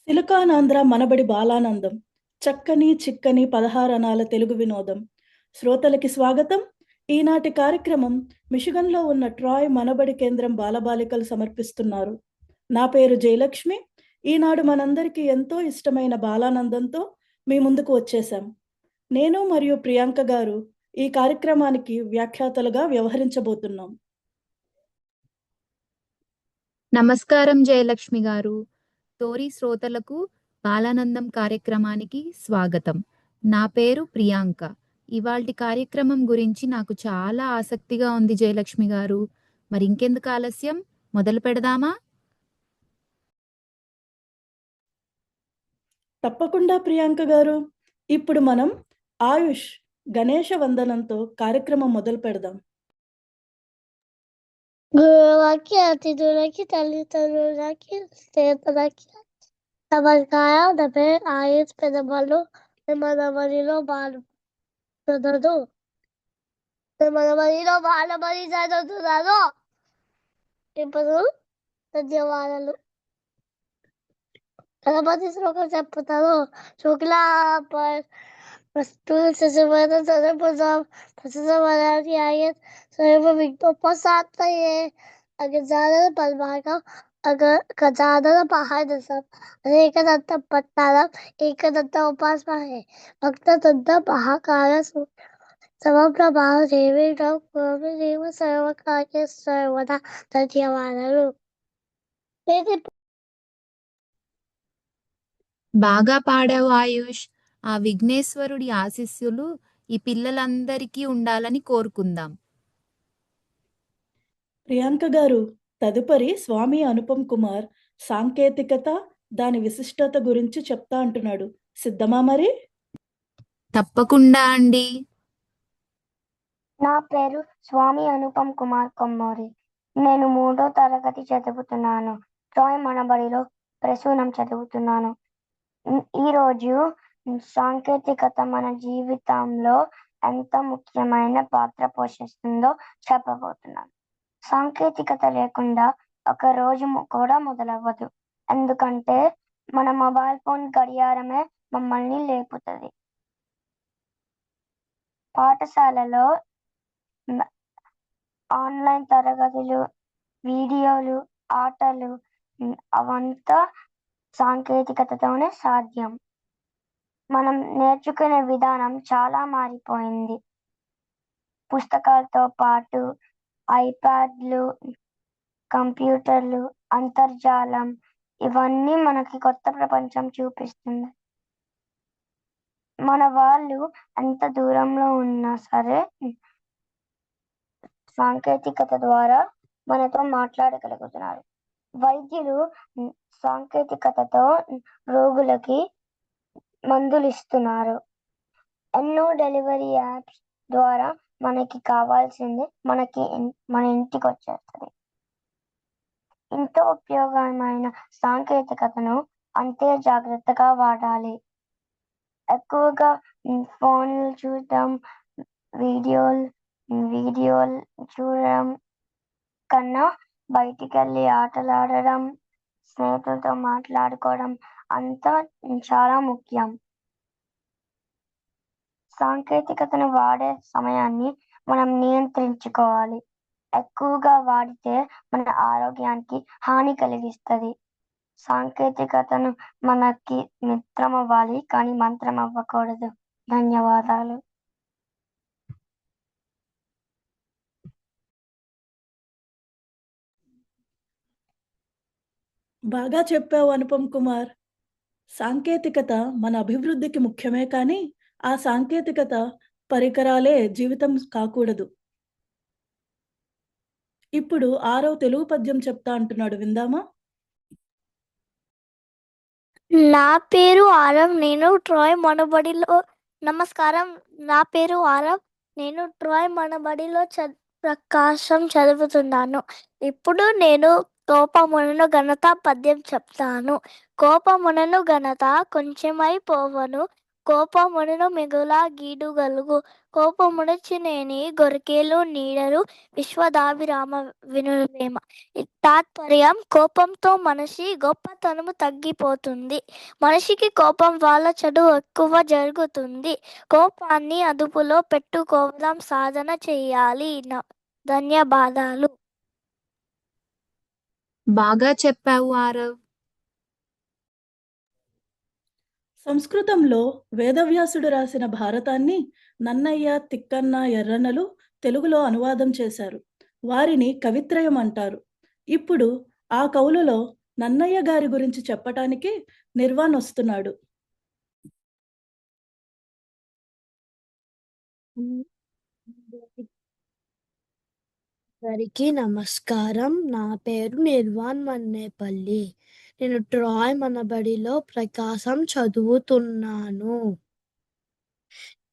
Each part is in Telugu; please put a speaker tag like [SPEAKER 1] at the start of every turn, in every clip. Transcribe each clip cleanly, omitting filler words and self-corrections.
[SPEAKER 1] సిలికానాంధ్ర మనబడి బాలానందం. చక్కని, చిక్కని 16 అనాల తెలుగు వినోదం. శ్రోతలకి స్వాగతం. ఈనాటి కార్యక్రమం మిషిగన్‌లో ఉన్న ట్రాయ్ మనబడి కేంద్రం బాలబాలికలు సమర్పిస్తున్నారు. నా పేరు జయలక్ష్మి. ఈనాడు మనందరికీ ఎంతో ఇష్టమైన బాలానందంతో మీ ముందుకు వచ్చేశాం. నేను మరియు ప్రియాంక గారు ఈ కార్యక్రమానికి వ్యాఖ్యాతలుగా వ్యవహరించబోతున్నాం.
[SPEAKER 2] నమస్కారం జయలక్ష్మి గారు. తోరి శ్రోతలకు బాలానందం కార్యక్రమానికి స్వాగతం. నా పేరు ప్రియాంక. ఇవాల్టి కార్యక్రమం గురించి నాకు చాలా ఆసక్తిగా ఉంది జయలక్ష్మి గారు. మరి ఇంకెందుకు ఆలస్యం, మొదలు పెడదామా?
[SPEAKER 1] తప్పకుండా ప్రియాంక గారు. ఇప్పుడు మనం ఆయుష్ గణేష వందనంతో కార్యక్రమం మొదలు పెడదాం.
[SPEAKER 3] గురువులకి, అతిథులకి, తల్లిదండ్రులకి, స్నేహితులకి నమస్కారం. నా పేరు ఆయుష్ పెదమల్లు. మనబడిలో చదువుతున్నాను. మనబడిలో బాలబడి చదువుతున్నాను. ఇప్పుడు ధన్యవాదాలు. గణపతి శ్లోకం చెప్తాను. శుక్లా వస్తువులు శశిమైన చదువుతాం. ప్రస్తుతమనానికి ఆయన స్వయం విజ్ఞోపసాత్మయే అగజానన పద్మాకం గజానన మహాదశం అనేకదంత పట్టాలం ఏకదంత ఉపాస్మహే భక్తదంత మహాకాల సమప్రభావ దేవీడం దేవ సర్వకార్య సర్వదా. ధన్యవాదాలు.
[SPEAKER 2] బాగా పాడావు ఆయుష్. ఆ విఘ్నేశ్వరుడి ఆశీస్సులు ఈ పిల్లలందరికీ ఉండాలని కోరుకుందాం.
[SPEAKER 1] ప్రియాంక గారు, తదుపరి స్వామి అనుపమ్ కుమార్ సాంకేతికత, దాని విశిష్టత గురించి చెప్తా అంటున్నాడు. సిద్ధమా మరి?
[SPEAKER 2] తప్పకుండా అండి.
[SPEAKER 3] నా పేరు స్వామి అనుపమ్ కుమార్ కొమ్మూరి. నేను 3వ తరగతి చదువుతున్నాను. ట్రాయ్ మనబడిలో ప్రసూనం చదువుతున్నాను. ఈరోజు సాంకేతికత మన జీవితంలో ఎంత ముఖ్యమైన పాత్ర పోషిస్తుందో చెప్పబోతున్నాను. సాంకేతికత లేకుండా ఒక రోజు కూడా మొదలవ్వదు. ఎందుకంటే మన మొబైల్ ఫోన్ గడియారమే మమ్మల్ని లేపుతుంది. పాఠశాలలో ఆన్లైన్ తరగతులు, వీడియోలు, ఆటలు అవంతా సాంకేతికతతోనే సాధ్యం. మనం నేర్చుకునే విధానం చాలా మారిపోయింది. పుస్తకాలతో పాటు ఐప్యాడ్లు, కంప్యూటర్లు, అంతర్జాలం ఇవన్నీ మనకి కొత్త ప్రపంచం చూపిస్తుంది. మన వాళ్ళు ఎంత దూరంలో ఉన్నా సరే సాంకేతికత ద్వారా మనతో మాట్లాడగలుగుతున్నారు. వైద్యులు సాంకేతికతతో రోగులకి మందులు ఇస్తున్నారు. ఎన్నో డెలివరీ యాప్స్ ద్వారా మనకి కావాల్సింది మన ఇంటికి వచ్చేస్తుంది. ఎంతో ఉపయోగమైన సాంకేతికతను అంతే జాగ్రత్తగా వాడాలి. ఎక్కువగా ఫోన్లు చూడటం, వీడియోలు చూడడం కన్నా బయటికి వెళ్ళి ఆటలాడడం, స్నేహితులతో మాట్లాడుకోవడం అంతా చాలా ముఖ్యం. సాంకేతికతను వాడే సమయాన్ని మనం నియంత్రించుకోవాలి. ఎక్కువగా వాడితే మన ఆరోగ్యానికి హాని కలిగిస్తుంది. సాంకేతికతను మనకి మిత్రం అవ్వాలి, కానీ మంత్రం అవ్వకూడదు. ధన్యవాదాలు.
[SPEAKER 1] బాగా చెప్పావు అనుపమ్ కుమార్. సాంకేతికత మన అభివృద్ధికి ముఖ్యమే కానీ ఆ సాంకేతికత పరికరాలే జీవితం కాకూడదు. ఇప్పుడు 6వ తెలుగు పద్యం చెప్తా అంటున్నాడు, విందామా?
[SPEAKER 3] నా పేరు ఆరవ్. నేను ట్రాయ్ మనబడిలో నమస్కారం. నా పేరు ఆరవ్. నేను ట్రాయ్ మనబడిలో ప్రకాశం చదువుతున్నాను. ఇప్పుడు నేను కోపమునను ఘనత పద్యం చెప్తాను. కోపమునను ఘనత కొంచెమై పోవను, కోపమును మిగుల గీడుగలుగు. కోపమునొచ్చినేని గొరికేలు నీడరు విశ్వదాభిరామ వినురవేమ. తాత్పర్యం: కోపంతో మనిషి గొప్పతనము తగ్గిపోతుంది. మనిషికి కోపం వల్ల చెడు ఎక్కువ జరుగుతుంది. కోపాన్ని అదుపులో పెట్టుకోవడం సాధన చేయాలి. ధన్యవాదాలు.
[SPEAKER 2] బాగా చెప్పావు ఆరవ్.
[SPEAKER 1] సంస్కృతంలో వేదవ్యాసుడు రాసిన భారతాన్ని నన్నయ్య, తిక్కన్న, ఎర్రన్నలు తెలుగులో అనువాదం చేశారు. వారిని కవిత్రయం అంటారు. ఇప్పుడు ఆ కవులలో నన్నయ్య గారి గురించి చెప్పటానికి నిర్వాణ్ వస్తున్నాడు.
[SPEAKER 4] అందరికీ నమస్కారం. నా పేరు నిర్వాణ్ మన్నేపల్లి. నేను ట్రాయ్ మనబడిలో ప్రకాశం చదువుతున్నాను.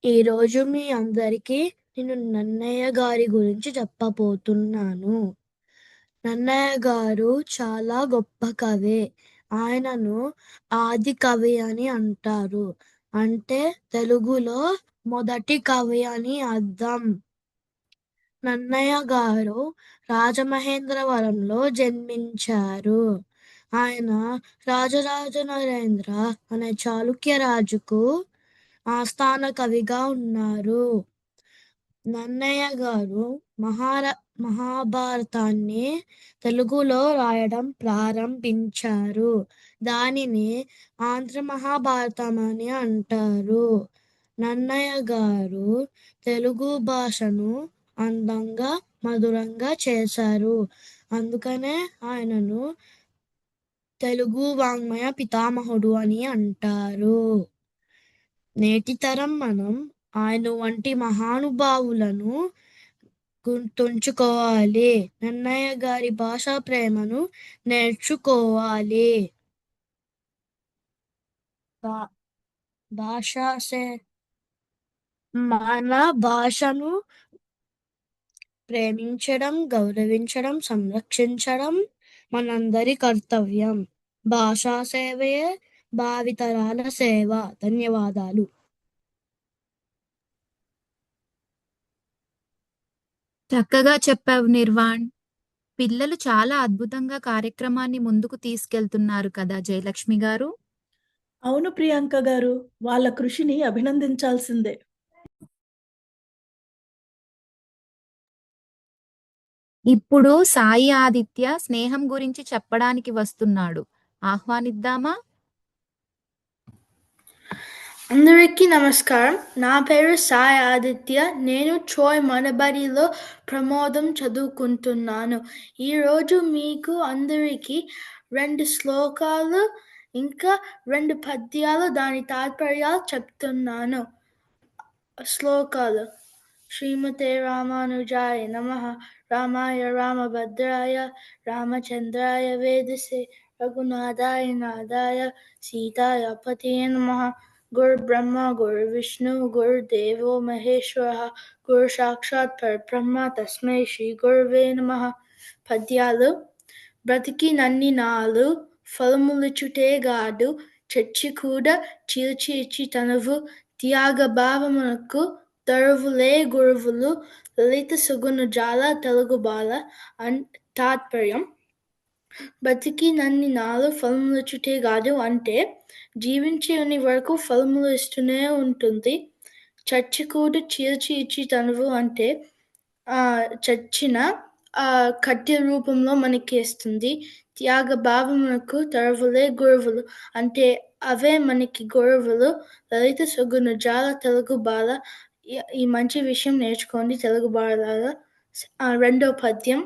[SPEAKER 4] ఈరోజు మీ అందరికీ నేను నన్నయ్య గారి గురించి చెప్పబోతున్నాను. నన్నయ్య గారు చాలా గొప్ప కవి. ఆయనను ఆది కవి అని అంటారు. అంటే తెలుగులో మొదటి కవి అని అర్థం. నన్నయ్య గారు రాజమహేంద్రవరంలో జన్మించారు. ఆయన రాజరాజ నరేంద్ర అనే చాళుక్య రాజుకు ఆస్థాన కవిగా ఉన్నారు. నన్నయ్య గారు మహాభారతాన్ని తెలుగులో రాయడం ప్రారంభించారు. దానిని ఆంధ్ర మహాభారతం అని అంటారు. నన్నయ్య గారు తెలుగు భాషను అందంగా, మధురంగా చేశారు. అందుకనే ఆయనను తెలుగు వాంగ్మయ పితామహుడు అని అంటారు. నేటి తరం మనం ఆయన వంటి మహానుభావులను గుర్తుంచుకోవాలి. నన్నయ్య గారి భాషా ప్రేమను నేర్చుకోవాలి. మన భాషను ప్రేమించడం, గౌరవించడం, సంరక్షించడం మనందరి కర్తవ్యం. భాషా సేవయే భావితరాల సేవ. ధన్యవాదాలు.
[SPEAKER 2] చక్కగా చెప్పావు నిర్వాణ్. పిల్లలు చాలా అద్భుతంగా కార్యక్రమాన్ని ముందుకు తీసుకెళ్తున్నారు కదా జయలక్ష్మి గారు.
[SPEAKER 1] అవును ప్రియాంక గారు, వాళ్ళ కృషిని అభినందించాల్సిందే.
[SPEAKER 2] ఇప్పుడు సాయి ఆదిత్య స్నేహం గురించి చెప్పడానికి వస్తున్నాడు. ఆహ్వానిద్దామా?
[SPEAKER 5] అందరికీ నమస్కారం. నా పేరు సాయి ఆదిత్య. నేను ట్రోయ్ మనబడిలో ప్రమోదం చదువుకుంటున్నాను. ఈరోజు మీకు అందరికీ 2 శ్లోకాలు ఇంకా 2 పద్యాలు దాని తాత్పర్యాలు చెప్తున్నాను. శ్లోకాలు: శ్రీమతే రామానుజాయ నమః. రామాయ రామభద్రాయ రామచంద్రాయ వేదసే రఘునాథాయ నాదాయ సీతాయ పతయే నమః. గురు బ్రహ్మ గురు విష్ణు గురుదేవో మహేశ్వర గురు సాక్షాత్ పరబ్రహ్మ తస్మై శ్రీ గురువే నమః. పద్యాలు: బ్రతికినన్ని నాలు ఫలములిచ్చుటే గాదు, చచ్చి కూడా చీల్చి ఇచ్చి తనువు, త్యాగ భావమునకు తరువులే గురువులు, లలిత సుగుణ జాల తెలుగు బాల. తాత్పర్యం: బ్రతికినన్ని నాలు ఫలములిచ్చుటే గాదు అంటే జీవించే అన్ని వరకు ఫలములు ఇస్తూనే ఉంటుంది. చచ్చి కూడా చీల్చి ఇచ్చి తనువు అంటే చచ్చిన కట్టె రూపంలో మనకి ఇస్తుంది. త్యాగ భావమునకు తరువులే గురువులు అంటే అవే మనకి గురువులు. లలిత సుగుణ జాల తెలుగు బాల. ఈ మంచి విషయం నేర్చుకోండి తెలుగు బాలలాగా. రెండో పద్యం: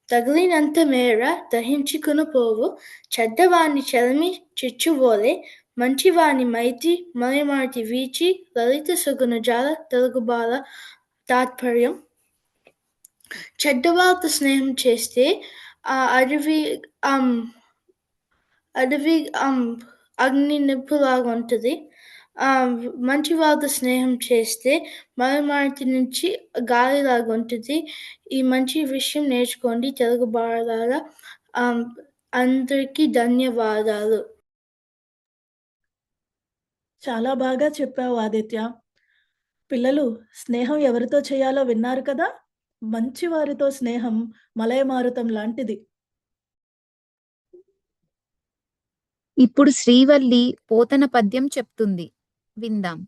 [SPEAKER 5] తగిలినంత మేర దహించుకుని పోవు, చెడ్డవాణ్ణి చలిమి చిచ్చువోలే, మంచివాణ్ణి మైతి మలిమాటి వీచి. లలిత సుగుణ జాల తెలుగు బాల. తాత్పర్యం: చెడ్డవాళ్ళతో స్నేహం చేస్తే అడవి అగ్ని నిప్పులాగా ఉంటుంది. మంచి వాళ్ళతో స్నేహం చేస్తే మలమాటి నుంచి గాలిలాగా ఉంటుంది. ఈ మంచి విషయం నేర్చుకోండి తెలుగు బాలలాగా. అందరికీ ధన్యవాదాలు.
[SPEAKER 1] చాలా బాగా చెప్పావు ఆదిత్య. పిల్లలు, స్నేహం ఎవరితో చేయాలో విన్నారు కదా? మంచి వారితో స్నేహం మలయమారుతం లాంటిది.
[SPEAKER 2] ఇప్పుడు శ్రీవల్లి పోతన పద్యం చెప్తుంది, విందాం.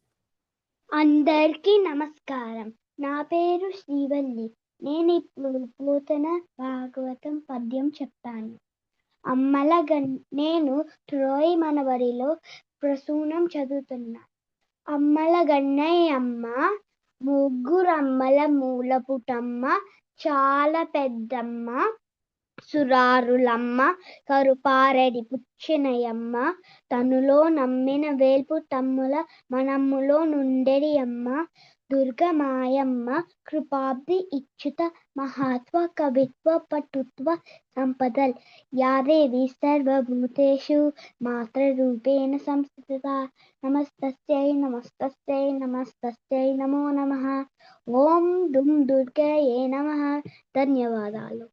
[SPEAKER 6] అందరికీ నమస్కారం. నా పేరు శ్రీవల్లి. నేను ఇప్పుడు పోతన భాగవతం పద్యం చెప్తాను. నేను ట్రోయ్ మనబడిలో ప్రసూనం చదువుతున్నా. అమ్మల గన్నయ్యమ్మ, ముగ్గురమ్మల మూలపుటమ్మ, చాలా పెద్దమ్మ, సురారులమ్మ, కరుపారెడి పుచ్చినయమ్మ, తనులో నమ్మిన వేల్పు తమ్ముల మనమ్ములో నుండెడి అమ్మ, దుర్గమాయమ్మ, కృపాబ్ది ఇచ్చుత మహాత్వ కవిత్వ పటుత్వ సంపదల్, యాదేవి సర్వభూతేషు మాతృరూపేణ సంస్థిత. నమస్తస్యై నమస్తస్యై నమస్తస్యై నమో నమః. ఓం దుం దుర్గయే నమః. ధన్యవాదాలు.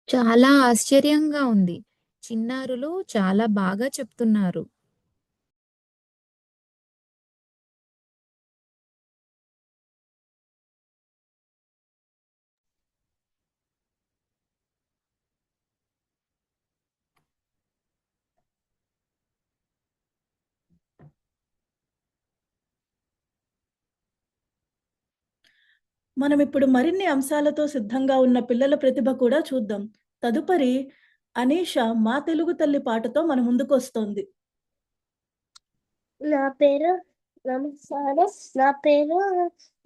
[SPEAKER 2] చాలా ఆశ్చర్యంగా ఉంది. చిన్నారులు చాలా బాగా చెప్తున్నారు.
[SPEAKER 1] మనం ఇప్పుడు మరిన్ని అంశాలతో సిద్ధంగా ఉన్న పిల్లల ప్రతిభ కూడా చూద్దాం. తదుపరి అనీష మా తెలుగు తల్లి పాటతో మన ముందుకు వస్తోంది.
[SPEAKER 6] నా పేరు నమస్కారం.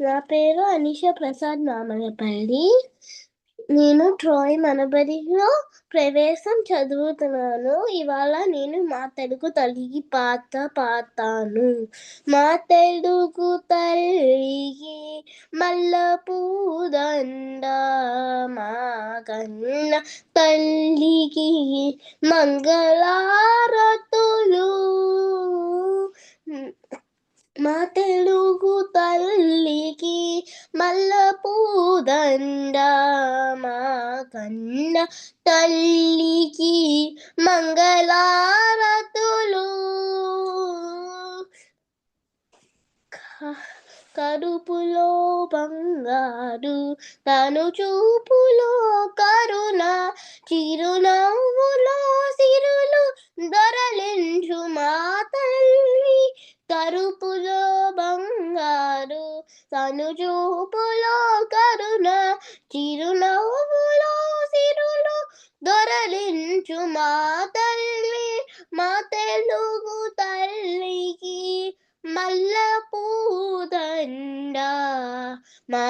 [SPEAKER 6] నా పేరు అనీష ప్రసాద్ నామలపల్లి. నేను ట్రోయ్ మనబడిలో ప్రవేశం చదువుతున్నాను. ఇవాళ నేను మా తెలుగు తల్లికి పాట పాడతాను. మా తెలుగు తల్లికి మల్లెపూదండ, మా కన్న తల్లికి మంగళారతులు. మా తెలుగు తల్లికి మల్లెపూదండ, మా కన్న తల్లికి మంగళారతులు. కడుపులో బంగారు, తను చూపులో కరుణ, చిరునవ్వులో సిరులు దొరలించు మా తల్లి. కడుపులో బంగారు, తను చూపులో కరుణ, చిరునవ్వులో సిరులు దొరలించు మా తల్లి. మా తెలుగు తల్లికి మల్లెపూదండ, మా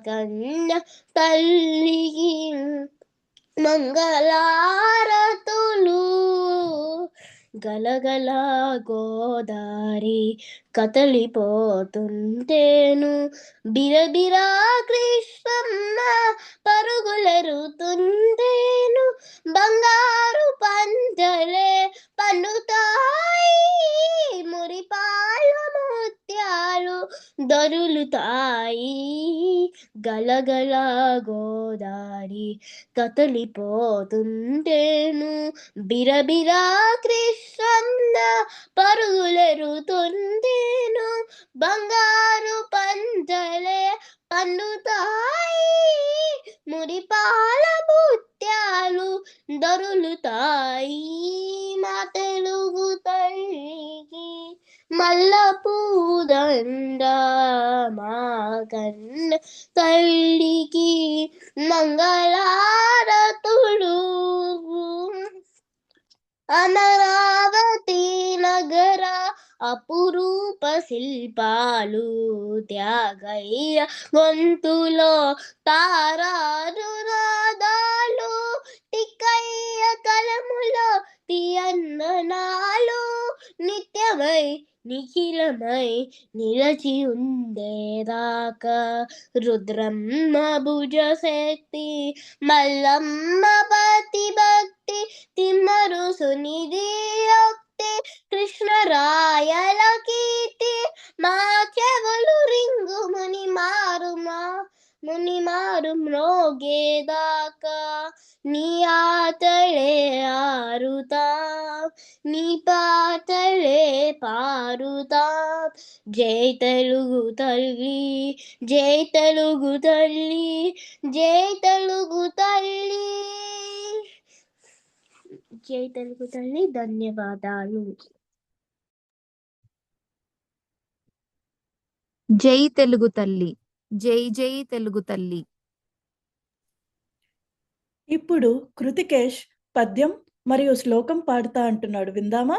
[SPEAKER 6] కన్న తల్లికి మంగళారతులు. గలగల గోదారి కదలిపోతుంటేను, బిరబిరా కృష్ణమ్మ పరుగులెరుతుంటేను, బంగారు పంటలే పండుతాయి, మురిపాల ముత్యాలు దొరులుతాయి. గలగల గోదారి కదలిపోతుంటేను, బిరబిరా కృష్ణమ్మ పరుగులెరుతుంటేను, బంగారు పంటలే పండుతాయి, మురిపాల ముత్యాలు దొరులుతాయి. మా తెలుగు తల్లికి మల్లెపూదండ, మా కన్న తల్లికి మంగళారతులు. అమరావతి నగర అపురూప శిల్పాలు, త్యాగయ్య గొంతులో తారారునాదాలు, తిక్కయ్య కలములో తీయన్ననాలు, నిత్యమై నిఖిలమై నిలచి ఉండేదాకా, రుద్రమ్మ భుజశక్తి, మల్లమ్మ పతి భక్తి, తిమ్మరు సునిధి యుక్తి, కృష్ణరాయల కీర్తి, మా చెవులు రింగు ముని మారు మ్రోగేదాకా, నీ ఆటలే ఆరుతా, నీ పాటలే పాడుతాం. జై తెలుగు తల్లి, జై తెలుగు తల్లి, జై తెలుగు తల్లి, జై తెలుగు తల్లి. ధన్యవాదాలు.
[SPEAKER 2] జై తెలుగు తల్లి, జై జై తెలుగు తల్లి.
[SPEAKER 1] ఇప్పుడు కృతికేష్ పద్యం మరియు శ్లోకం పాడుతా అంటున్నాడు, విందామా?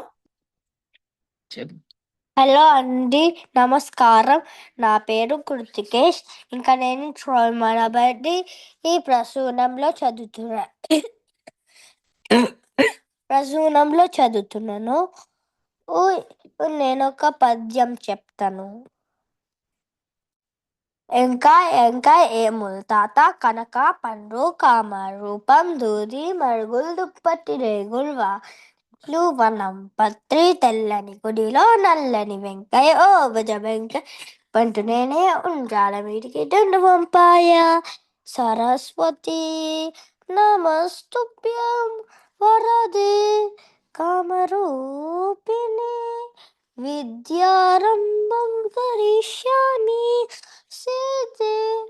[SPEAKER 3] హలో అండి, నమస్కారం. నా పేరు కృతికేష్. ఇంకా నేను ట్రోయ్ మనబడి ఈ ప్రసూనంలో చదువుతున్నాను. నేను ఒక పద్యం చెప్తాను. ఇంకా ఏములు తాత కనక పండ్రు కామ రూపం దూది మరుగులు దుప్పటి రేగుల్వా వనం పత్రి తెల్లని గుడిలో నల్లని వెంకయ్య ఓ భుజ వెంక పంటు నేనే ఉండ్రాల వీటికి దండు వంపాయ సరస్వతి నమస్తుభ్యం వరదే కామరూపిణి విద్యారంభం కరిష్యామి సిద్ధిర్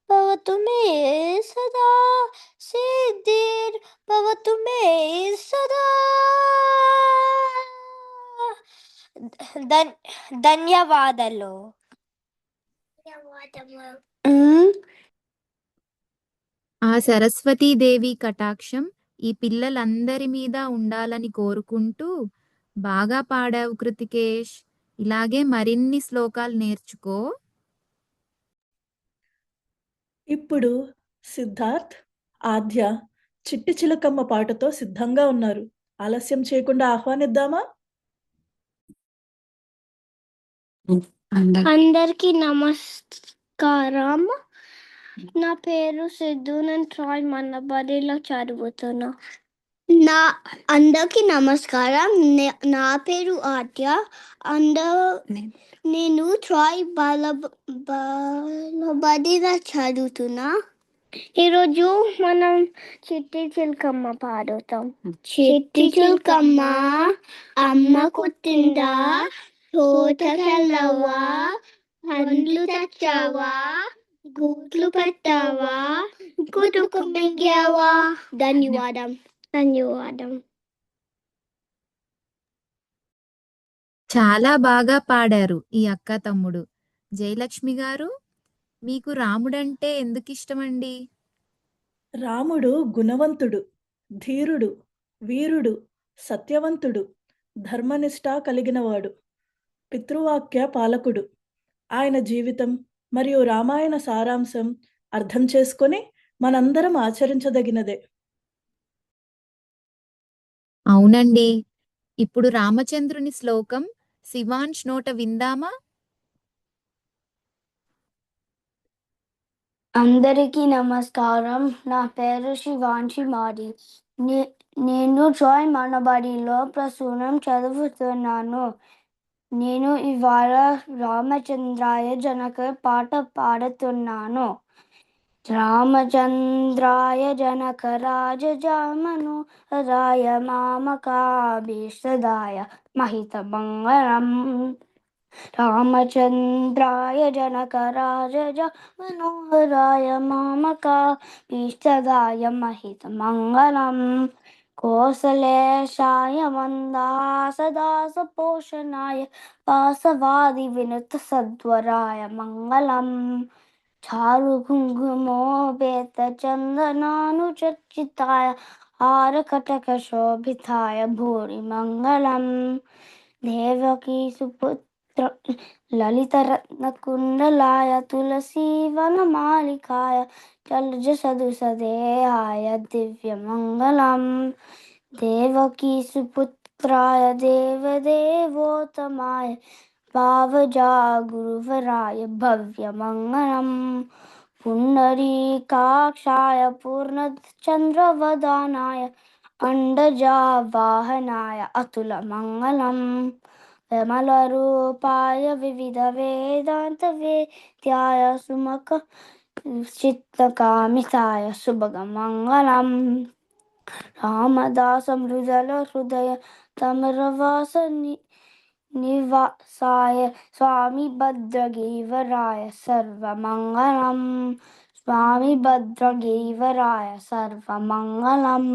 [SPEAKER 3] భవతు మే సదా సిద్ధిర్ భవతు మే సదా. ధన్యవాదాలు.
[SPEAKER 2] ఆ సరస్వతీదేవి కటాక్షం ఈ పిల్లలందరి మీద ఉండాలని కోరుకుంటూ బాగా పాడావు కృతికేష్. ఇలాగే మరిన్ని శ్లోకాలు నేర్చుకో.
[SPEAKER 1] ఇప్పుడు సిద్ధార్థ్, ఆద్య చిట్టి చిలకమ్మ పాటతో సిద్ధంగా ఉన్నారు. ఆలస్యం చేయకుండా ఆహ్వానిద్దామా?
[SPEAKER 6] అందరికీ నమస్కారం. నా పేరు సిద్ధు. నేను ట్రాయ్ మనబడిలో చదువుతున్నా. అందరికీ నమస్కారం. నా పేరు ఆద్య. నేను ట్రాయ్ బాలబడిలో చదువుతున్నా. ఈరోజు మనం చిట్టి చిలకమ్మ పాడుతాం. చిట్టి చిలకమ్మ అమ్మ కుట్టిందా, తోటకెళ్ళవా, పండ్లు తెచ్చావా, గుడ్లు పెట్టావా, గుడుకు మింగావా. ధన్యవాదం.
[SPEAKER 2] చాలా బాగా పాడారు ఈ అక్క తమ్ముడు. జయలక్ష్మి గారు, మీకు రాముడంటే ఎందుకు ఇష్టమండి?
[SPEAKER 1] రాముడు గుణవంతుడు, ధీరుడు, వీరుడు, సత్యవంతుడు, ధర్మనిష్ట కలిగినవాడు, పితృవాక్య పాలకుడు. ఆయన జీవితం మరియు రామాయణ సారాంశం అర్థం చేసుకొని మనందరం ఆచరించదగినదే.
[SPEAKER 2] అవునండి. ఇప్పుడు రామచంద్రుని శ్లోకం శివాంష్ నోట విందామా?
[SPEAKER 3] అందరికీ నమస్కారం. నా పేరు శివాంశి మాది. నేను ట్రాయ్ మనబడిలో ప్రసూనం చదువుతున్నాను. నేను ఇవాళ రామచంద్రాయ జనక పాట పాడుతున్నాను. రామచంద్రాయ జనక రాజజామను రాయ మామకాభీష్టదాయ మహిత మంగళం. రామచంద్రాయ జనక రాజజ మనోహరాయ మామకాభీష్టదాయ మహిత మంగళం. కోసలేశాయ మందహాసదాస పోషణాయ వాసవాది వినుత సద్వరాయ మంగళం. చారు కుంకుమోపేత చందనాను చర్చితాయ హారకటక శోభితాయ భూరి మంగళం. దేవకీ సుపుత్ర లలితరత్నకుండలాయ తులసీవనమాలికాయ జలజ సదుసదేహాయ దివ్యమంగళం. దేవకీ సుపుత్రాయ దేవదేవోత్తమాయ భావజా గురువరాయ భవ్యమంగళం. పుండరీకాక్షాయ పూర్ణచంద్రవదనాయ అండజా వాహనాయ అతులమంగళం. విమలరూపాయ వివిధ వేదాంత వేద్యాయ సుమక చిత్తకామితాయ శుభగమంగళం. రామదాసం హృదయ తమరవాస నివాసాయ స్వామి భద్రగిరివరాయ సర్వమంగళం. స్వామి భద్రగిరివరాయ సర్వమంగళం.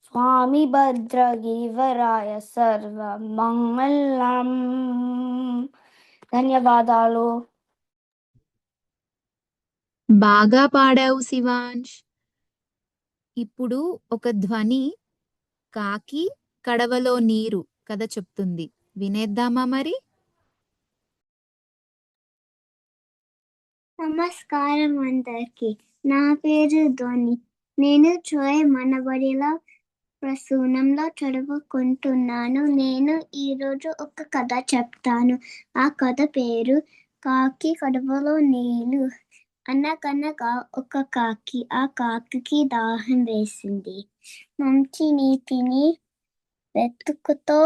[SPEAKER 3] స్వామి భద్రగిరివరాయ సర్వమంగళం. ధన్యవాదాలు.
[SPEAKER 2] బాగా పాడావు శివాంష్. ఇప్పుడు ఒక ధ్వని కాకి కడవలో నీరు కథ చెప్తుంది. వినేద్దామా మరి?
[SPEAKER 6] నమస్కారం అందరికి. నా పేరు ధ్వని. నేను ట్రోయ్ మనబడిలో ప్రసూనంలో చదువుకుంటున్నాను. నేను ఈరోజు ఒక కథ చెప్తాను. ఆ కథ పేరు కాకి కడవలో నీళ్ళు. అనగనగా ఒక కాకి. ఆ కాకికి దాహం వేసింది. మంచి నీటిని వెతుకుతూ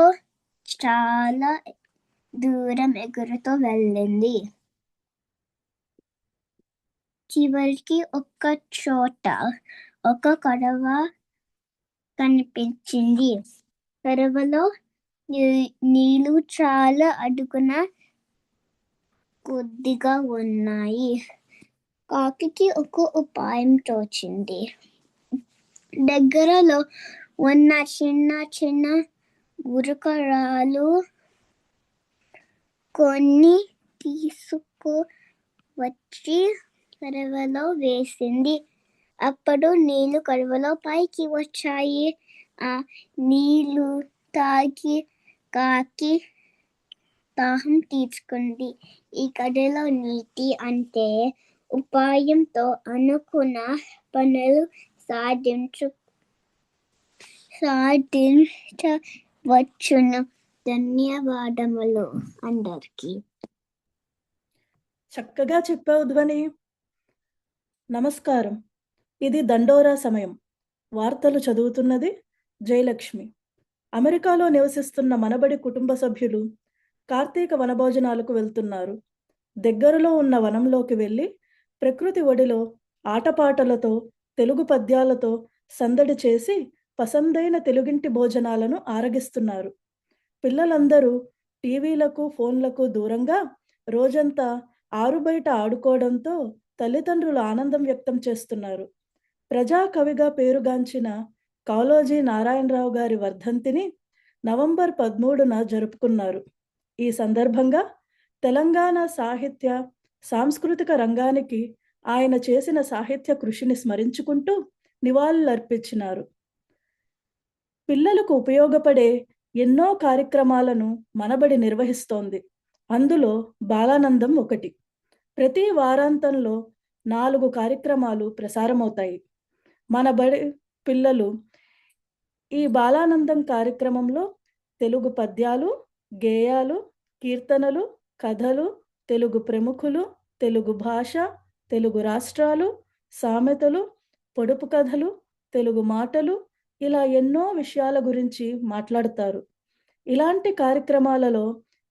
[SPEAKER 6] చాలా దూరం ఎగురుతూ వెళ్ళింది. చివరికి ఒక చోట ఒక కడవ కనిపించింది. కడవలో నీళ్లు చాలా అడుగున కొద్దిగా ఉన్నాయి. కాకికి ఒక ఉపాయం తోచింది. దగ్గరలో ఉన్న చిన్న చిన్న గురకరాలు కొన్ని తీసుకువచ్చి కడవలో వేసింది. అప్పుడు నీళ్లు కడవలో పైకి వచ్చాయి. ఆ నీళ్లు తాగి కాకి దాహం తీర్చుకుంది. ఈ కథలో నీతి అంటే ఉపాయంతో అనుకున్న పనులు సాధించవచ్చును. ధన్యవాదములు అందరికి.
[SPEAKER 1] చక్కగా చెప్పావు ధ్వని. నమస్కారం. ఇది దండోరా సమయం. వార్తలు చదువుతున్నది జయలక్ష్మి. అమెరికాలో నివసిస్తున్న మనబడి కుటుంబ సభ్యులు కార్తీక వనభోజనాలకు వెళ్తున్నారు. దగ్గరలో ఉన్న వనంలోకి వెళ్ళి ప్రకృతి ఒడిలో ఆటపాటలతో తెలుగు పద్యాలతో సందడి చేసి పసందైన తెలుగింటి భోజనాలను ఆరగిస్తున్నారు. పిల్లలందరూ టీవీలకు ఫోన్లకు దూరంగా రోజంతా ఆరుబయట ఆడుకోవడంతో తల్లిదండ్రులు ఆనందం వ్యక్తం చేస్తున్నారు. ప్రజాకవిగా పేరుగాంచిన కాళోజీ నారాయణరావు గారి వర్ధంతిని నవంబర్ 13న జరుపుకున్నారు. ఈ సందర్భంగా తెలంగాణ సాహిత్య సాంస్కృతిక రంగానికి ఆయన చేసిన సాహిత్య కృషిని స్మరించుకుంటూ నివాళులర్పించినారు. పిల్లలకు ఉపయోగపడే ఎన్నో కార్యక్రమాలను మనబడి నిర్వహిస్తోంది. అందులో బాలానందం ఒకటి. ప్రతి వారాంతంలో 4 కార్యక్రమాలు ప్రసారమవుతాయి. మన బడి పిల్లలు ఈ బాలానందం కార్యక్రమంలో తెలుగు పద్యాలు, గేయాలు, కీర్తనలు, కథలు, తెలుగు ప్రముఖులు, తెలుగు భాష, తెలుగు రాష్ట్రాలు, సామెతలు, పొడుపు కథలు, తెలుగు మాటలు, ఇలా ఎన్నో విషయాల గురించి మాట్లాడతారు. ఇలాంటి కార్యక్రమాలలో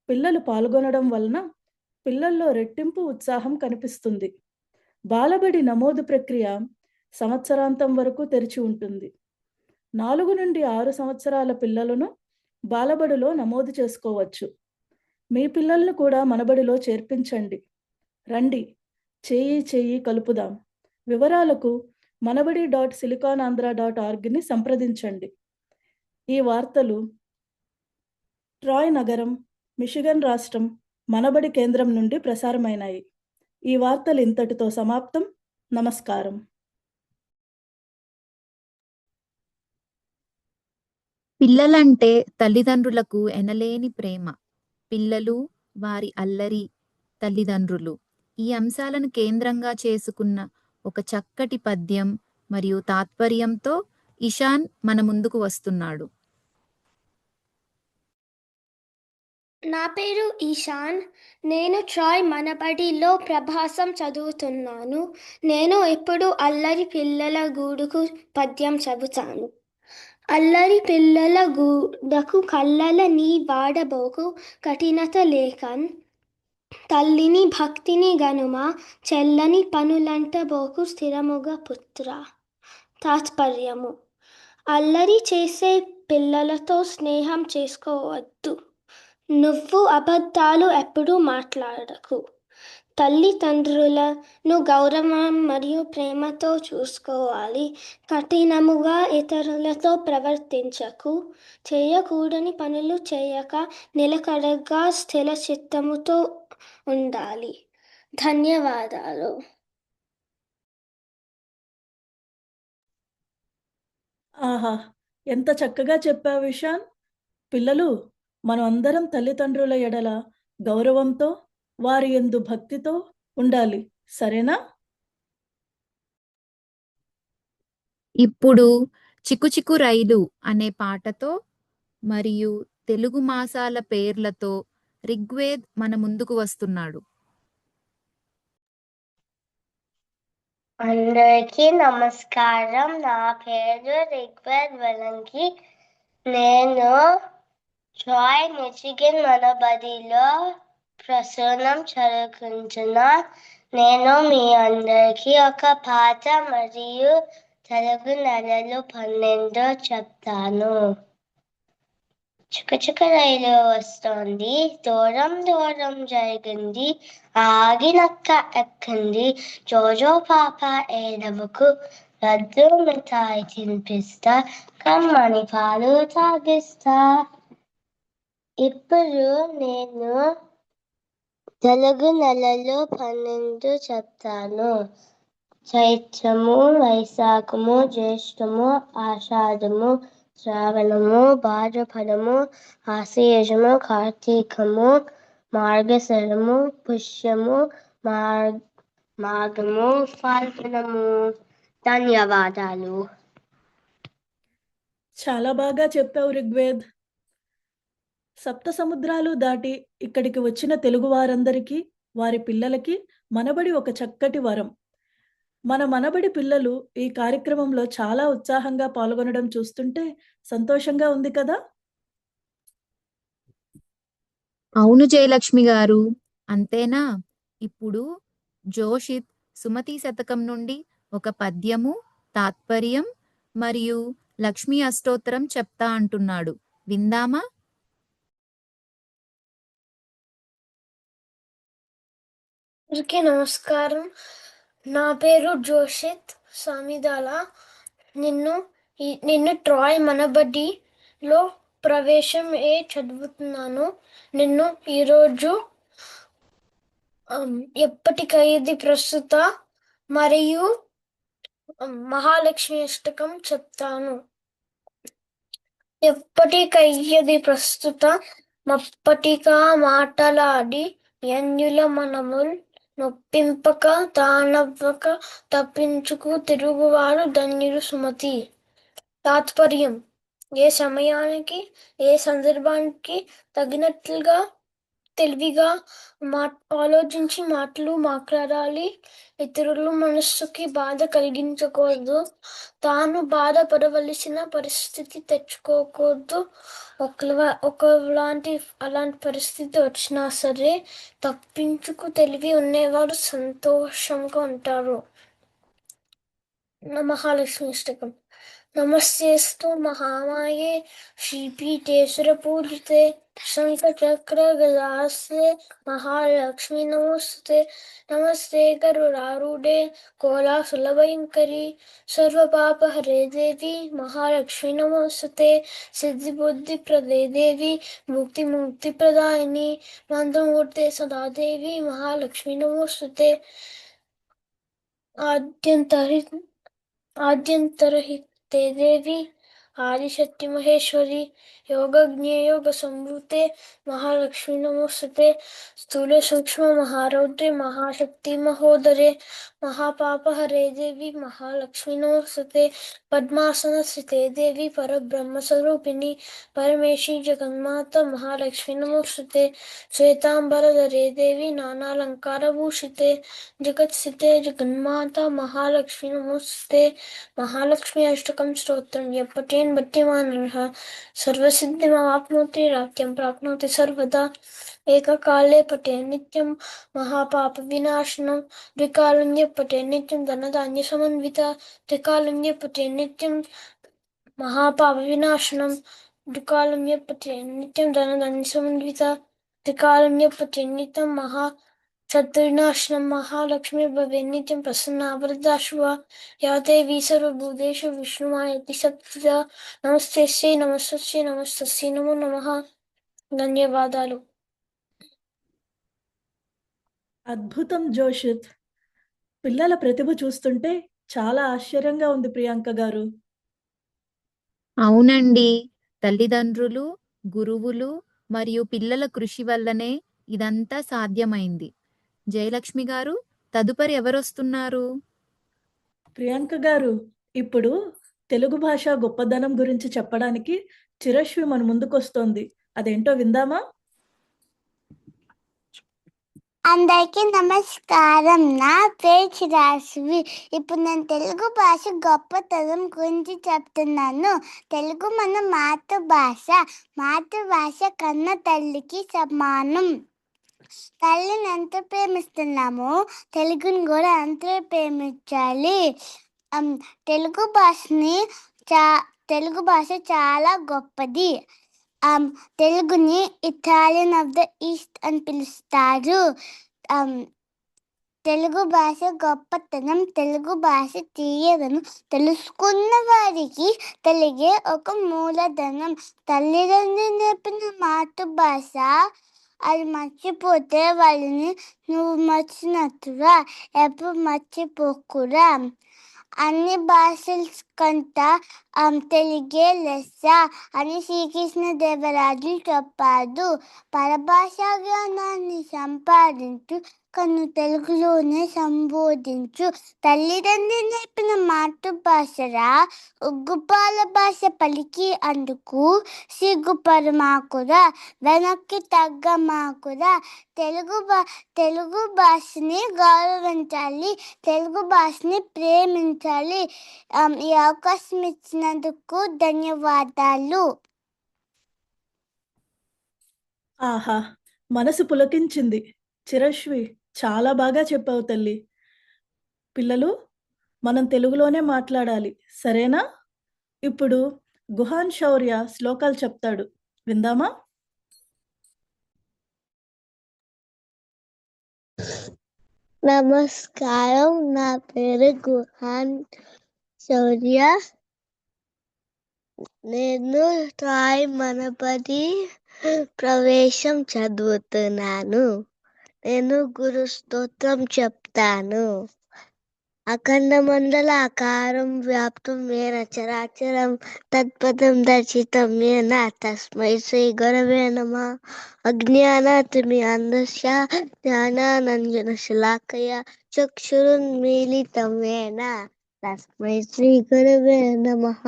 [SPEAKER 1] పిల్లలు పాల్గొనడం వలన పిల్లల్లో రెట్టింపు ఉత్సాహం కనిపిస్తుంది. బాలబడి నమోదు ప్రక్రియ సంవత్సరాంతం వరకు తెరిచి ఉంటుంది. 4 నుండి 6 సంవత్సరాల పిల్లలను బాలబడిలో నమోదు చేసుకోవచ్చు. మీ పిల్లలను కూడా మనబడిలో చేర్పించండి. రండి, చేయి కలుపుదాం. వివరాలకు manabadi.siliconandhra.orgని సంప్రదించండి. ఈ వార్తలు ట్రాయ్ నగరం, మిషిగన్ రాష్ట్రం మనబడి కేంద్రం నుండి ప్రసారమైనాయి. ఈ వార్తలు ఇంతటితో సమాప్తం. నమస్కారం.
[SPEAKER 2] పిల్లలంటే తల్లిదండ్రులకు ఎనలేని ప్రేమ. పిల్లలు, వారి అల్లరి, తల్లిదండ్రులు, ఈ అంశాలను కేంద్రంగా చేసుకున్న ఒక చక్కటి పద్యం మరియు తాత్పర్యంతో ఇషాన్ మన ముందుకు వస్తున్నాడు.
[SPEAKER 6] నా పేరు ఈశాన్. నేను ట్రాయ్ మనబడిలో ప్రభాసం చదువుతున్నాను. నేను ఇప్పుడు అల్లరి పిల్లల గూడుకు పద్యం చెబుతాను. అల్లరి పిల్లల గూడకు కళ్ళల నీ వాడబోకు కఠినత లేకన్. తల్లిని భక్తిని గనుమ చెల్లని పనులంట బోకు స్థిరముగ పుత్ర. తాత్పర్యము: అల్లరి చేసే పిల్లలతో స్నేహం చేసుకోవద్దు. నువ్వు అబద్ధాలు ఎప్పుడూ మాట్లాడకు. తల్లిదండ్రులను గౌరవం మరియు ప్రేమతో చూసుకోవాలి. కఠినముగా ఇతరులతో ప్రవర్తించకు. చేయకూడని పనులు చేయక నిలకడగా స్థిర చిత్తముతో ఉండాలి. ధన్యవాదాలు.
[SPEAKER 1] ఆహా! ఎంత చక్కగా చెప్పావు ఇషాన్. పిల్లలు, మనం అందరం తల్లిదండ్రుల ఎడల గౌరవంతో, వారి యందు భక్తితో ఉండాలి. సరేనా?
[SPEAKER 2] ఇప్పుడు చిక్కు చిక్కు రైలు అనే పాటతో మరియు తెలుగు మాసాల పేర్లతో రిగ్వేద్ మన ముందుకు వస్తున్నాడు.
[SPEAKER 3] అందరికీ నమస్కారం. నా పేరు రిగ్వేద్ వెలంకి. నేను ట్రాయ్ మిచిగన్ మనబడిలో ప్రసూనం చదువుకుంటున్నా. నేను మీ అందరికీ ఒక పాట మరియు తెలుగు నెలలు 12 చెప్తాను. చుక్క రైలు వస్తోంది, దూరం దూరం జరిగింది, ఆగినక్క ఎక్కింది, జోజో పాప ఏడవకు, లడ్డు మిఠాయి తినిపిస్తా, కమ్మని పాలు తాగిస్తా. ఇప్పుడు నేను తెలుగు నెలలు 12 చెప్తాను. చైత్రము, వైశాఖము, జ్యేష్ఠము, ఆషాఢము, శ్రావణము, భాద్రపదము, ఆశ్వయుజము, కార్తీకము, మార్గశిరము, పుష్యము, మాఘము, ఫాల్గుణము. ధన్యవాదాలు.
[SPEAKER 1] చాలా బాగా చెప్పావు రిగ్వేద్. సప్త సముద్రాలు దాటి ఇక్కడికి వచ్చిన తెలుగు వారందరికీ, వారి పిల్లలకి మనబడి ఒక చక్కటి వరం. మన మనబడి పిల్లలు ఈ కార్యక్రమంలో చాలా ఉత్సాహంగా పాల్గొనడం చూస్తుంటే సంతోషంగా ఉంది కదా?
[SPEAKER 2] అవును జయలక్ష్మి గారు, అంతేనా? ఇప్పుడు జోషిత్ సుమతి శతకం నుండి ఒక పద్యము, తాత్పర్యం మరియు లక్ష్మీ అష్టోత్తరం చెప్తా అంటున్నాడు. విందామా?
[SPEAKER 6] అందరికీ నమస్కారం. నా పేరు జోషిత్ సామిదాల. నిన్ను ట్రాయ్ మనబడిలో ప్రవేశం చదువుతున్నాను. నిన్ను ఈరోజు ఎప్పటికైది ప్రస్తుత మరియు మహాలక్ష్మి అష్టకం చెప్తాను. ఎప్పటికయ్యది ప్రస్తుత మప్పటిగా మాటలాడి యన్యుల మనముల్ నొప్పింపక తానవ్వక తప్పించుకు తిరుగువాడు ధన్యుడు సుమతి. తాత్పర్యం: ఏ సమయానికి ఏ సందర్భానికి తగినట్లుగా తెలివిగా ఆలోచించి మాటలు మాట్లాడాలి. ఇతరుల మనస్సుకి బాధ కలిగించకూడదు. తాను బాధపడవలసిన పరిస్థితి తెచ్చుకోకూడదు. అలాంటి పరిస్థితి వచ్చినా సరే తప్పించుకు తెలివి ఉండేవాడు సంతోషంగా ఉంటారు. మహాలక్ష్మి అష్టకం. నమస్తేస్తు మహామాయే శ్రీపీఠేశ్వర పూజితే శంఖచక్ర గదాస్త్రే మహాలక్ష్మి నమోస్తుతే. నమస్తే గరుడారూఢే కోలాసులభయంకరి సర్వపాపహరే దేవి మహాలక్ష్మి నమోస్తుతే. సిద్ధిబుద్ధి ప్రదే దేవి ముక్తి ప్రదాయిని మంత్రమూర్తే సదా దేవి మహాలక్ష్మి నమోస్తుతే. ఆద్యంతరహితే దేవి ఆదిశక్తి మహేశ్వరి యోగజ్ఞే యోగ సంవృతే మహాలక్ష్మి నమోస్తుతే. స్థూల సూక్ష్మ మహారౌద్రే మహాశక్తి మహోదరే మహాపాపహరే దేవి మహాలక్ష్మి నమోస్తుతే. పద్మాసన స్థితే దేవి పరబ్రహ్మ స్వరూపిణి పరమేశి జగన్మాత మహాలక్ష్మి నమోస్తుతే. శ్వేతాంబరధరే దేవి నానాలంకార భూషితే జగత్స్థితే జగన్మాత మహాలక్ష్మి నమోస్తుతే. మహాలక్ష్మి అష్టకం స్తోత్రం ఎప్పటేన్ భక్తిమానః సర్వసిద్ధిమవాప్నోతి రాజ్యం ప్రాప్నోతి సర్వదా. ఏకకాలే పఠే నిత్యం మహాపాప వినాశనం ద్వికాలం పఠే నిత్యం ధనధాన్య సమన్విత త్రికాలం పఠే నిత్యం మహాపాప వినాశనం దుకాళమ్యపతి నిత్యం ధనధాన్య సమన్విత త్రికాళమ్యపతి నిత్యం మహా శత్రువినాశనం మహాలక్ష్మి భవే నిత్యం ప్రసన్న వరదాశువ యాదేవి సర్వభూతేషు విష్ణుమాయతి సత్య నమస్తే నమస్తస్యై నమో నమః. ధన్యవాదాలు.
[SPEAKER 1] అద్భుతం జోషిత్. పిల్లల ప్రతిభ చూస్తుంటే చాలా ఆశ్చర్యంగా ఉంది ప్రియాంక గారు.
[SPEAKER 2] అవునండి, తల్లిదండ్రులు, గురువులు మరియు పిల్లల కృషి వల్లనే ఇదంతా సాధ్యమైంది. జయలక్ష్మి గారు, తదుపరి ఎవరొస్తున్నారు?
[SPEAKER 1] ప్రియాంక గారు, ఇప్పుడు తెలుగు భాష గొప్పదనం గురించి చెప్పడానికి చిరశ్వి మన ముందుకొస్తోంది. అదేంటో విందామా?
[SPEAKER 3] అందరికీ నమస్కారం. నా పేరు చిరాశ్వి. ఇప్పుడు నేను తెలుగు భాష గొప్పతనం గురించి చెప్తున్నాను. తెలుగు మన మాతృభాష. మాతృభాష కన్న తల్లికి సమానం. తల్లిని ఎంత ప్రేమిస్తున్నామో తెలుగుని కూడా అంతే ప్రేమించాలి. తెలుగు భాష చాలా గొప్పది. తెలుగుని ఇటాలియన్ ఆఫ్ ద ఈస్ట్ అని పిలుస్తారు. తెలుగు భాష గొప్పతనం, తెలుగు భాష తీయదనం తెలుసుకున్న వారికి తెలుగే ఒక మూలధనం. తల్లిదండ్రులు నేర్పిన మాతృభాష అది మర్చిపోతే వాళ్ళని నువ్వు మర్చినట్టుగా ఎప్పుడు మర్చిపోకురా. అన్ని భాషల కంట తెలుగే లెస్స అని శ్రీకృష్ణదేవరాజు చెప్పాడు. పరభాషా జ్ఞానాన్ని సంపాదించు, కన్ను తెలుగులోనే సంబోధించు. తల్లిదండ్రులు నేర్పిన మాతృభాషరా, ఉగ్గుపాల భాష పలికి అందుకు సిగ్గుపరమాకురా, వెనక్కి తగ్గమాకురా. తెలుగు భాషని గౌరవించాలి, తెలుగు భాషని ప్రేమించాలి. ఈ అవకాశం ఇచ్చినందుకు ధన్యవాదాలు.
[SPEAKER 1] ఆహా, మనసు పులకించింది. చిరశ్వి, చాలా బాగా చెప్పావు తల్లి. పిల్లలు, మనం తెలుగులోనే మాట్లాడాలి, సరేనా? ఇప్పుడు గుహాన్ శౌర్య శ్లోకాలు చెప్తాడు, విందామా?
[SPEAKER 7] నమస్కారం, నా పేరు గుహాన్ శౌర్య. నేను ట్రాయ్ మనబడి ప్రవేశం చదువుతున్నాను. నేను గురు స్తోత్రం చెప్తాను. అఖండ మండల ఆకారం వ్యాప్తం ఏన చరాచరం తత్పదం దర్శితం ఏన తస్మై శ్రీ గురవే నమః. అజ్ఞానాతిమిరాంధస్య జ్ఞానానంజన శలాకయ చక్షురున్మీలితం ఏన తస్మై శ్రీ గురవే నమః.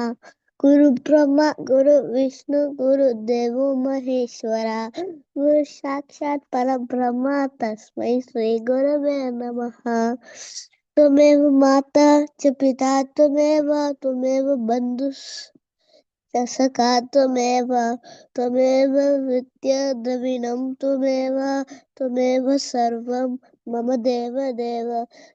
[SPEAKER 7] గురు బ్రహ్మ గురు విష్ణు గురు దేవో మహేశ్వర గురు సాక్షాత్ పరబ్రహ్మ తస్మై శ్రీ గురవే నమః. త్వమేవ మాతా చ పితా త్వమేవ బంధుః సఖా త్వమేవ విద్యా ద్రవిణం త్వమేవ సర్వం మమ దేవ.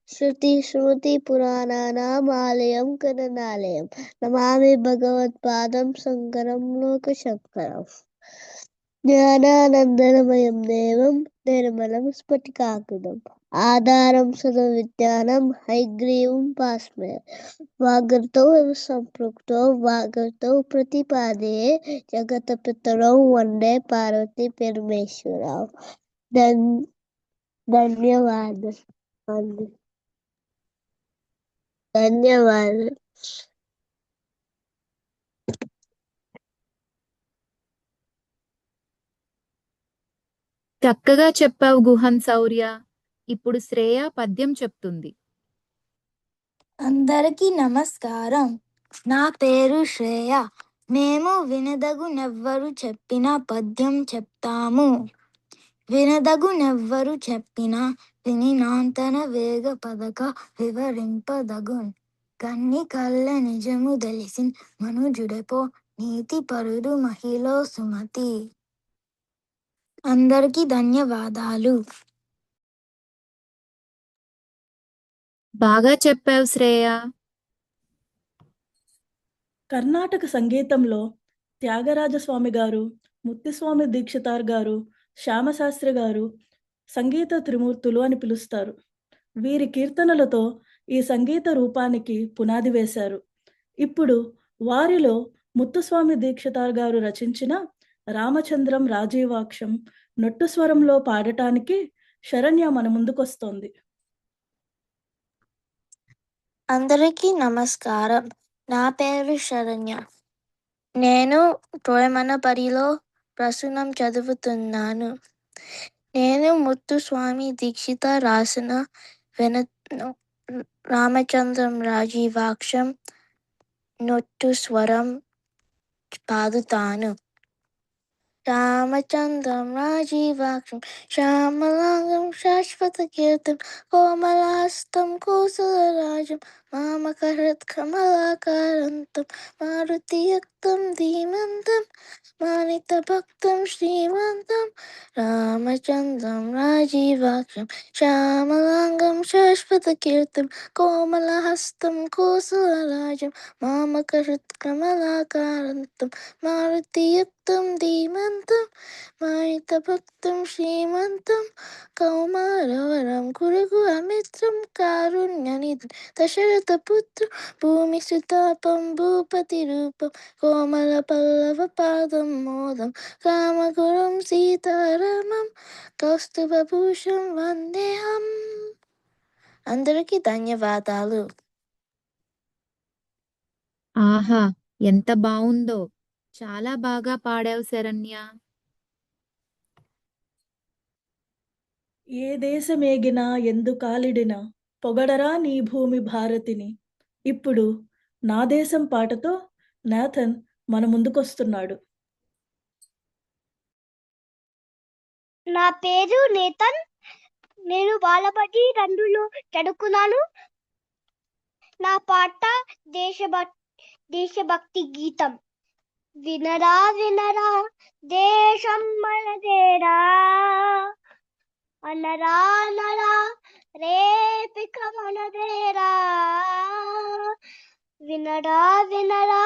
[SPEAKER 7] శృతి స్మృతి పురాణానామాలయం కరుణాలయం నమామి భగవత్పాదం శంకరం లోకశంకరం. జ్ఞానానందమయం దేవం నిర్మలం స్ఫటికాకృతం ఆధారం సర్వవిద్యానాం హయగ్రీవం భాస్వే. వాగర్తౌ సంపృక్తౌ వాగర్తౌ ప్రతిపాదే జగతపితరౌ వందే పార్వతీ పరమేశ్వరౌ. ధన్యవాదాలు.
[SPEAKER 2] చక్కగా చెప్పావు గుహన్ శౌర్య. ఇప్పుడు శ్రేయ పద్యం చెప్తుంది.
[SPEAKER 8] అందరికీ నమస్కారం. నా పేరు శ్రేయ. మేము వినదగునెవ్వరు చెప్పిన పద్యం చెప్తాము. వినదగునెవ్వరు చెప్పిన వినినాంతన వేగ పదక వివరింపదగున్. కన్ని కళ్ళ నిజము తెలిసిన్ మనుజుడెపో నీతి పరుడు మహిళ సుమతి. అందరికీ ధన్యవాదాలు.
[SPEAKER 2] బాగా చెప్పావు శ్రేయ.
[SPEAKER 1] కర్ణాటక సంగీతంలో త్యాగరాజస్వామి గారు, ముత్తుస్వామి దీక్షితార్ గారు, శ్యామశాస్త్రి గారు సంగీత త్రిమూర్తులు అని పిలుస్తారు. వీరి కీర్తనలతో ఈ సంగీత రూపానికి పునాది వేశారు. ఇప్పుడు వారిలో ముత్తుస్వామి దీక్షితార్ గారు రచించిన రామచంద్రం రాజీవాక్షం నొట్టు స్వరంలో పాడటానికి శరణ్య మన ముందుకొస్తోంది.
[SPEAKER 8] అందరికీ నమస్కారం. నా పేరు శరణ్య. నేను తోయమనపరిలో ప్రస్తుతం చదువుతున్నాను. నేను ముత్తుస్వామి దీక్షిత రాసిన రామచంద్రం రాజీవాక్షం నొట్టు స్వరం పాడుతాను. రామచంద్రం రాజీవాక్షం శ్యామలాంగం శాశ్వత కీర్తం కోమలాస్తం కోసలరాజం మామకహృత్ కమలాకారంతం మారుతియుక్తం ధీమంతం మానిత భక్తం శ్రీమంతం రామచంద్రం రాజీవాక్షం శ్యామలాంగం శాశ్వత కీర్తం కోమలహస్తం కోసలరాజం మామకహృత్ కమలాకారంతం మారుతియుక్తం ధీమంతం మానిత భక్తం శ్రీమంతం కౌమారవరం కురుగు అమిత్రం కారుణ్యనిధం దశరథ పుత్ర భూమి సుతాపం భూపతి రూపం కోమల పల్లవ పాదం మోదం రామగురం సీతారామం కౌస్తుభభూషం వందేహం. అందరికీ ధన్యవాదాలు.
[SPEAKER 2] ఆహా, ఎంత బావుందో! చాలా బాగా పాడావు శరణ్య.
[SPEAKER 1] ఏ దేశమేగినా ఎందు కాలిడినా పొగడరా నీ భూమి భారతిని. ఇప్పుడు నా దేశం పాటతో నాథన్ మన ముందుకొస్తున్నాడు.
[SPEAKER 3] నా పేరు నేతన్. నేను బాలబడి 2లో చదువుకున్నాను. నా పాట దేశభక్తి గీతం. వినరా వినరా దేశం మనదేరా, అనరా అనరా రేపిక మనదేరా. వినరా వినరా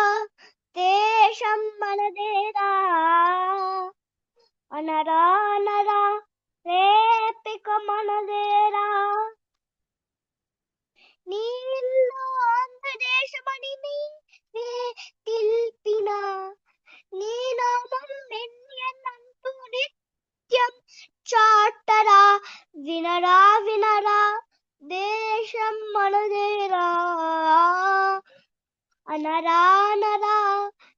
[SPEAKER 3] దేశం మనదేరా, అనరా అనరా రేపిక మనదేరా. నీ ఇల్లు ఆంధ్రదేశమని నీవే తెలిపిన, నీ నామం ఎన్నంటూ నిత్యం చాటరా. వినరా వినరా దేశం మనదేరా, అనరా అనరా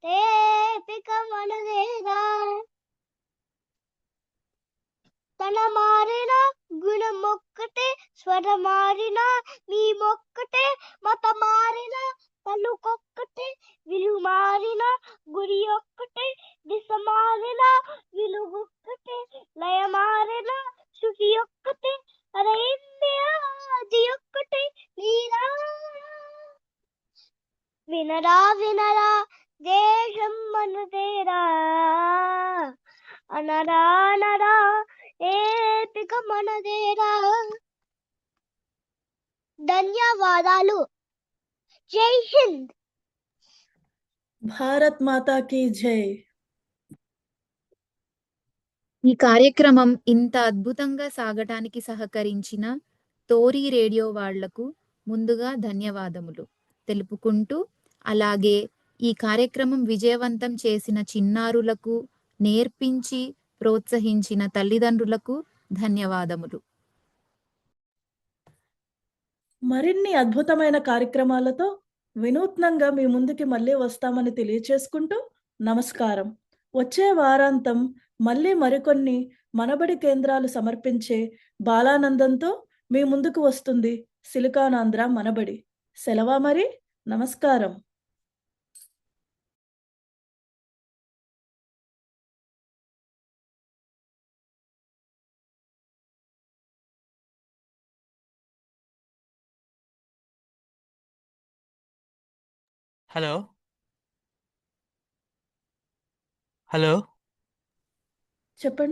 [SPEAKER 3] రేపిక మనదేరా. తన మారిన గుణం ఒక్కటే, స్వర మారిన మీ మొక్కటే, మత మారిన పలుకొక్కటే, విలువ మారిన గురి ఒక్కటే, దిశ మారిన విలువొక్కటే, లయ మారిన శృతి ఒక్కటే, అరే ఇండియా అది ఒక్కటే నీరా. వినరా వినరా దేశం మనదేరా, అనరా అనరా ఏపిక మనదేరా. ధన్యవాదాలు. జై హింద్.
[SPEAKER 1] భారత్ మాతా కీ జై.
[SPEAKER 2] ఈ కార్యక్రమం ఇంత అద్భుతంగా సాగటానికి సహకరించిన తోరీ రేడియో వాళ్లకు ముందుగా ధన్యవాదములు తెలుపుకుంటూ, అలాగే ఈ కార్యక్రమం విజయవంతం చేసిన చిన్నారులకు, నేర్పించి ప్రోత్సహించిన తల్లిదండ్రులకు ధన్యవాదములు.
[SPEAKER 1] మరిన్ని అద్భుతమైన కార్యక్రమాలతో వినూత్నంగా మీ ముందుకి మళ్ళీ వస్తామని తెలియచేసుకుంటూ నమస్కారం. వచ్చే వారాంతం మళ్ళీ మరికొన్ని మనబడి కేంద్రాలు సమర్పించే బాలానందంతో మీ ముందుకు వస్తుంది సిలికానాంధ్ర మనబడి. సెలవా మరి. నమస్కారం.
[SPEAKER 9] హలో హలో
[SPEAKER 1] చెప్పండి.